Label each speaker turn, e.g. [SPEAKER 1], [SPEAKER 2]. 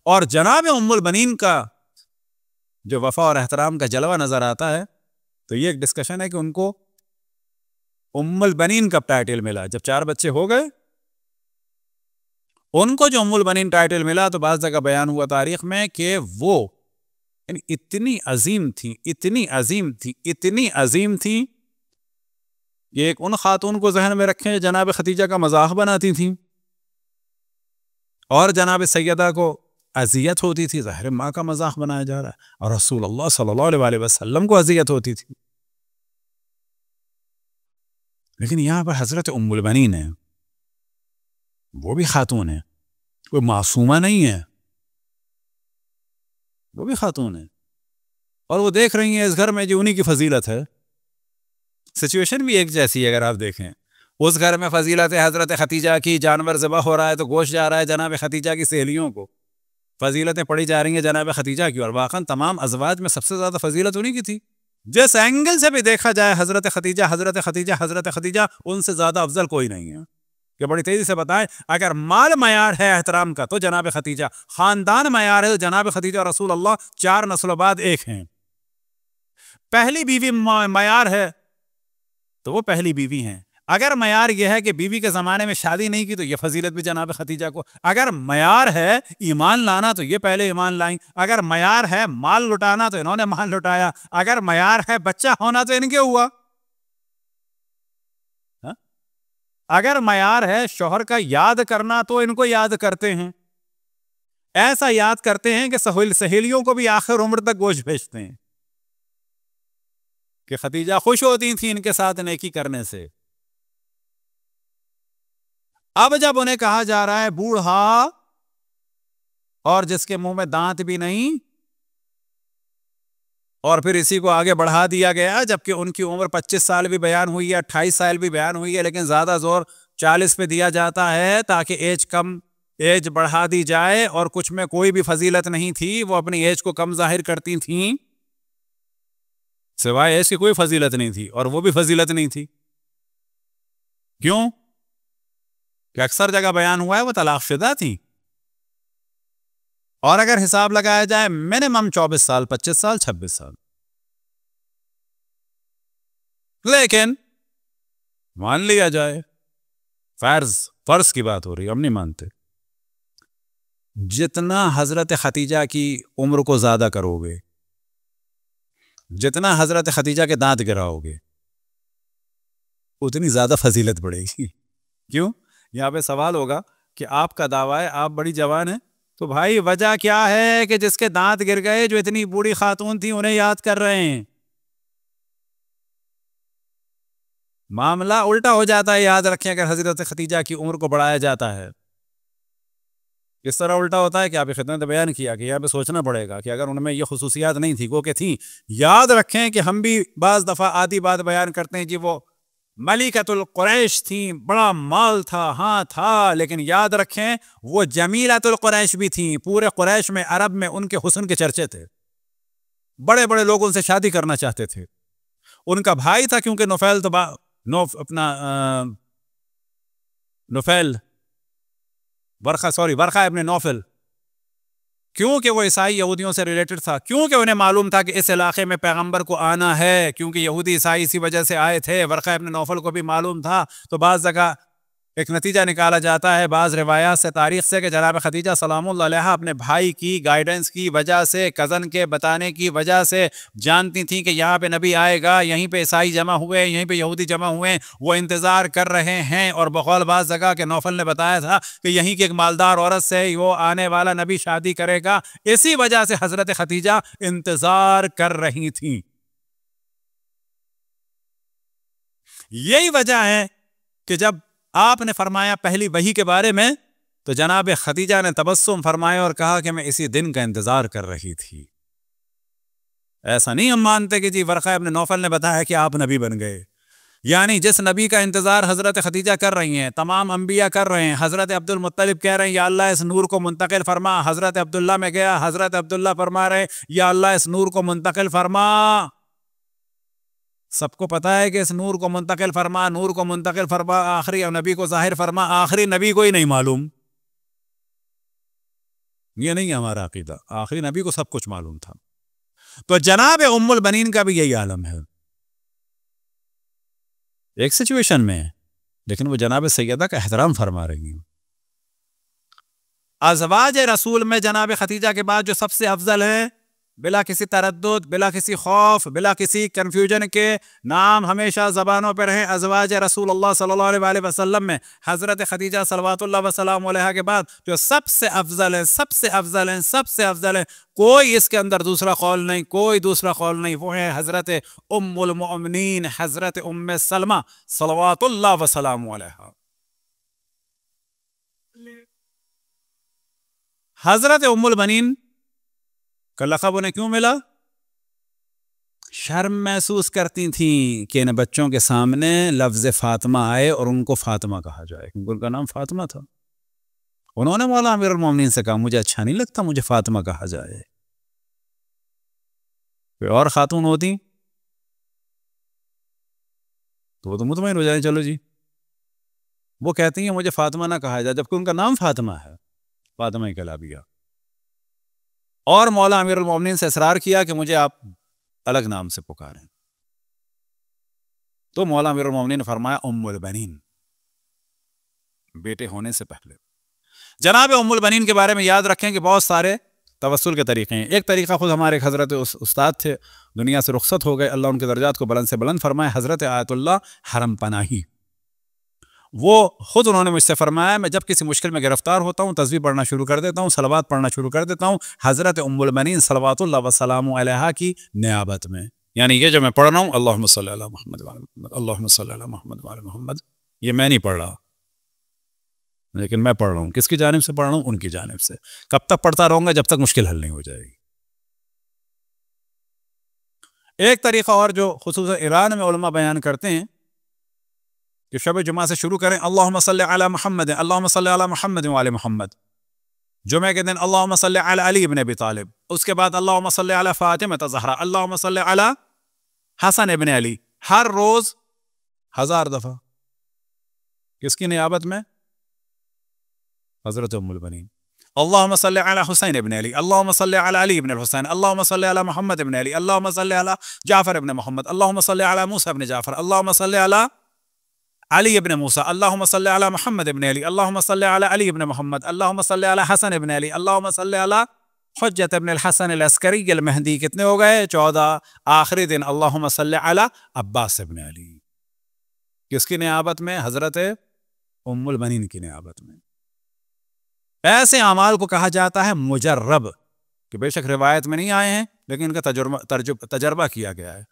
[SPEAKER 1] और जनाब उम्मुल बनीन का जो वफा और एहतराम का जलवा नजर आता है, तो ये एक डिस्कशन है कि उनको उम्मुल बनीन कब टाइटल मिला। जब 4 बच्चे हो गए उनको जो उम्मुल बनीन टाइटल मिला, तो बाज़ जगह बयान हुआ तारीख में कि वो इतनी अजीम थी, इतनी अजीम थी, इतनी अजीम थी, ये एक उन खातून को जहन में रखें जनाब खदीजा का मजाक बनाती थी और जनाब सैयदा को अजियत होती थी। ज़ाहिर माँ का मजाक बनाया जा रहा है, और रसूलुल्लाह सल्लल्लाहु अलैहि वसल्लम को अजियत होती थी। लेकिन यहाँ पर हजरत उम्मुल बनीन है, वो भी खातून है, कोई मासूमा नहीं है, वो भी खातून है, और वो देख रही है इस घर में जो उन्हीं की फजीलत है। सिचुएशन भी एक जैसी है। अगर आप देखें उस घर में फजीलत है हजरत खतीजा की, जानवर ज़बह हो रहा है तो गोश्त जा रहा है जनाब खतीजा की सहेलियों को, फजीलतें पढ़ी जा रही हैं जनाब खतीजा की, और वाकई तमाम अज़वाज में सबसे ज़्यादा फजीलत उन्हीं की थी। जिस एंगल से भी देखा जाए हजरत खतीजा, हजरत खतीजा, हजरत खतीजा, उनसे ज़्यादा अफजल कोई नहीं है। कि बड़ी तेजी से बताएं, अगर माल मयार है एहतराम का तो जनाब खतीजा, खानदान मयार है तो जनाब खतीजा रसूल अल्लाह 4 नस्लों बाद एक हैं। पहली बीवी मयार है तो वो पहली बीवी हैं। अगर मयार यह है कि बीवी के ज़माने में शादी नहीं की तो ये फजीलत भी जनाब खतीजा को। अगर मयार है ईमान लाना तो ये पहले ईमान लाई। अगर मयार है माल लुटाना तो इन्होंने माल लुटाया। अगर मयार है बच्चा होना तो इनके हुआ। हा? अगर मयार है शौहर का याद करना तो इनको याद करते हैं। ऐसा याद करते हैं कि सहेलियों को भी आखिर उम्र तक गोश्त भेजते हैं कि खतीजा खुश होती थी इनके साथ नेकी करने से। अब जब उन्हें कहा जा रहा है बूढ़ा और जिसके मुंह में दांत भी नहीं, और फिर इसी को आगे बढ़ा दिया गया, जबकि उनकी उम्र 25 साल भी बयान हुई है, 28 साल भी बयान हुई है, लेकिन ज्यादा जोर 40 पे दिया जाता है ताकि एज बढ़ा दी जाए। और कुछ में कोई भी फजीलत नहीं थी, वो अपनी एज को कम जाहिर करती थी, सिवाय एज की कोई फजीलत नहीं थी, और वो भी फजीलत नहीं थी। क्यों? कि अक्सर जगह बयान हुआ है वो तलाकशुदा थी, और अगर हिसाब लगाया जाए मिनिमम 24 साल, 25 साल, 26 साल। लेकिन मान लिया जाए, फर्ज की बात हो रही है, हम नहीं मानते, जितना हजरत खतीजा की उम्र को ज्यादा करोगे, जितना हजरत खतीजा के दांत गिराओगे, उतनी ज्यादा फजीलत बढ़ेगी। क्यों? यहाँ पे सवाल होगा कि आपका दावा है आप बड़ी जवान है, तो भाई वजह क्या है कि जिसके दांत गिर गए, जो इतनी बूढ़ी खातून थी, उन्हें याद कर रहे हैं। मामला उल्टा हो जाता है। याद रखें, अगर हजरत खतीजा की उम्र को बढ़ाया जाता है, इस तरह उल्टा होता है कि आपकी खिदमत बयान किया कि यहाँ पे सोचना पड़ेगा कि अगर उनमें ये खुसूसियात नहीं थी, वो कि थी। याद रखें कि हम भी बाज दफा आधी बात बयान करते हैं जी वो मलिकतुल कुरैश थी, बड़ा माल था, हाँ था, लेकिन याद रखें वो जमीलतुल कुरैश भी थी। पूरे कुरैश में, अरब में उनके हुस्न के चर्चे थे, बड़े बड़े लोग उनसे शादी करना चाहते थे। उनका भाई था, क्योंकि नुफैल तो वर्का इब्न नौफल, क्योंकि वो ईसाई यहूदियों से रिलेटेड था, क्योंकि उन्हें मालूम था कि इस इलाके में पैगंबर को आना है, क्योंकि यहूदी ईसाई इसी वजह से आए थे। वर्का इब्न नौफल को भी मालूम था। तो बाज़ जगह एक नतीजा निकाला जाता है बाज़ रिवायात से, तारीख से, कि जनाब खदीजा सलामुल्लाह अलैहा अपने भाई की गाइडेंस की वजह से, कज़न के बताने की वजह से जानती थी कि यहाँ पे नबी आएगा, यहीं पे ईसाई जमा हुए, यहीं पे यहूदी जमा हुए, वो इंतज़ार कर रहे हैं। और बकौल बाज़ जगह के नौफल ने बताया था कि यहीं की एक मालदार औरत से वो आने वाला नबी शादी करेगा। इसी वजह से हज़रत खदीजा इंतज़ार कर रही थी। यही वजह है कि जब आपने फरमाया पहली वही के बारे में, तो जनाब खदीजा ने तबस्सुम फरमाया और कहा कि मैं इसी दिन का इंतजार कर रही थी। ऐसा नहीं हम मानते कि जी वर्का इब्न नौफल ने बताया कि आप नबी बन गए। यानी जिस नबी का इंतजार हजरत खदीजा कर रही हैं, तमाम अंबिया कर रहे हैं। हजरत अब्दुल मुत्तलिब कह रहे हैं या अल्लाह इस नूर को मुंतकिल फरमा। हजरत अब्दुल्ला में गया, हजरत अब्दुल्ला फरमा रहे या अल्लाह इस नूर को मुंतकिल फरमा। सबको पता है कि इस नूर को मुंतकिल फरमा, नूर को मुंतकिल फरमा, आखिरी नबी को जाहिर फरमा, आखिरी नबी को ही नहीं मालूम। ये नहीं है हमारा अकीदा। आखिरी नबी को सब कुछ मालूम था। तो जनाब उम्मुल बनीन का भी यही आलम है एक सिचुएशन में, लेकिन वो जनाब सैयदा का एहतराम फरमा रही हैं। अज़वाज रसूल में जनाब खतीजा के बाद जो सबसे अफजल है, बिला किसी तरद्दुद, बिला किसी खौफ, बिला किसी कन्फ्यूजन के, नाम हमेशा ज़बानों पर हैं अज़वाज रसूलुल्लाह सल्लल्लाहु अलैहि वसल्लम में हज़रत खदीजा सल्लल्लाहु वसल्लम अलैहा के बाद जो सबसे अफजल है, सबसे अफजल है, सबसे अफजल है, कोई इसके अंदर दूसरा कौल नहीं, कोई दूसरा कौल नहीं, वो है हज़रत उम्मुल मोमिनीन हज़रत उम्मे सलमा सल्लल्लाहु वसल्लम अलैहा। हज़रत उम्मुल बनीन का लक़ब उन्हें क्यों मिला? शर्म महसूस करती थी कि इन बच्चों के सामने लफ्ज़ फातिमा आए और उनको फातिमा कहा जाए, क्योंकि उनका नाम फातिमा था। उन्होंने मौला अमीरुल मोमिनीन से कहा मुझे अच्छा नहीं लगता मुझे फातिमा कहा जाए। कोई और खातून होती तो वो तो मुतमईन हो जाए, चलो जी। वो कहती हैं मुझे फातिमा ना कहा जाए, जबकि उनका नाम फातिमा है, फातिमा ही कहला दिया। और मौला अमीरुल मोमिनीन से इसरार किया कि मुझे आप अलग नाम से पुकारें। तो मौला अमीरुल मोमिनीन ने फरमाया उम्मुल बनीन, बेटे होने से पहले। जनाब उम्मुल बनीन के बारे में याद रखें कि बहुत सारे तवस्सुल के तरीके हैं। एक तरीका खुद हमारे हज़रत उस्ताद थे, दुनिया से रुखसत हो गए, अल्लाह उनके दर्जात को बुलंद से बुलंद फरमाए, हज़रत आयतुल्लाह हरम पनाही। वो खुद उन्होंने मुझसे फरमाया मैं जब किसी मुश्किल में गिरफ्तार होता हूँ तस्बीह पढ़ना शुरू कर देता हूँ, सलवात पढ़ना शुरू कर देता हूँ हज़रत उम्मुल बनीन सल्लल्लाहु वसल्लम अलैहा की नियाबत में। यानी ये जो मैं पढ़ रहा हूँ अल्लाहुम्मा सल्ली अला मुहम्मद व अला मुहम्मद, अल्लाहुम्मा सल्ली अला मुहम्मद व अला मुहम्मद, ये मैं नहीं पढ़ रहा, लेकिन मैं पढ़ रहा हूँ। किसकी जानिब से पढ़ रहा हूँ? उनकी जानिब से। कब तक पढ़ता रहूंगा? जब तक मुश्किल हल नहीं हो जाएगी। एक तरीका और जो खुसूसन ईरान में उलमा बयान करते हैं कि शब जुमा से शुरू करें अल्लाहुम्मा सल्ली अला मुहम्मद, अल्लाहुम्मा सल्ली अला मुहम्मद व आले मुहम्मद। जुमे के दिन अल्लाहुम्मा सल्ली अला अली इब्न अबी तालिब, उसके बाद अल्लाहुम्मा सल्ली अला फातिमा ज़हरा, अल्लाहुम्मा सल्ली अला हसन इब्न अली। हर रोज 1000 दफा। किसकी नियाबत में? हज़रत उम्मुल बनीन। अल्लाहुम्मा सल्ली अला हुसैन इब्न अली, अल्लाहुम्मा सल्ली अला अली इब्न हुसैन, अल्लाहुम्मा सल्ली अला मुहम्मद इब्न अली, अल्लाहुम्मा सल्ली अला जाफर इब्न मोहम्मद, अल्लाहुम्मा सल्ली अला मूसा इब्न जाफर, अल्लाहुम्मा सल्ली अला अली इब्न मूसा, अल्लाहुम्मा सल्ली अला मुहम्मद इब्न अली, अल्लाहुम्मा सल्ली अला अली इब्न मोहम्मद, अल्लाहुम्मा सल्ली अला हसन इब्न अली, अल्लाहुम्मा सल्ली अला हुज्जत इब्न अल-हसन अल-अस्करी अल-महदी। कितने हो गए? 14। आखिरी दिन अल्लाहुम्मा सल्ली अला अब्बास इब्न अली। किसकी नियाबत में? हज़रत उम्मुल बनीन की नियाबत में। ऐसे अमाल को कहा जाता है मुजर्रब, कि बेशक रिवायत में नहीं आए हैं लेकिन इनका तजर्बा किया गया है।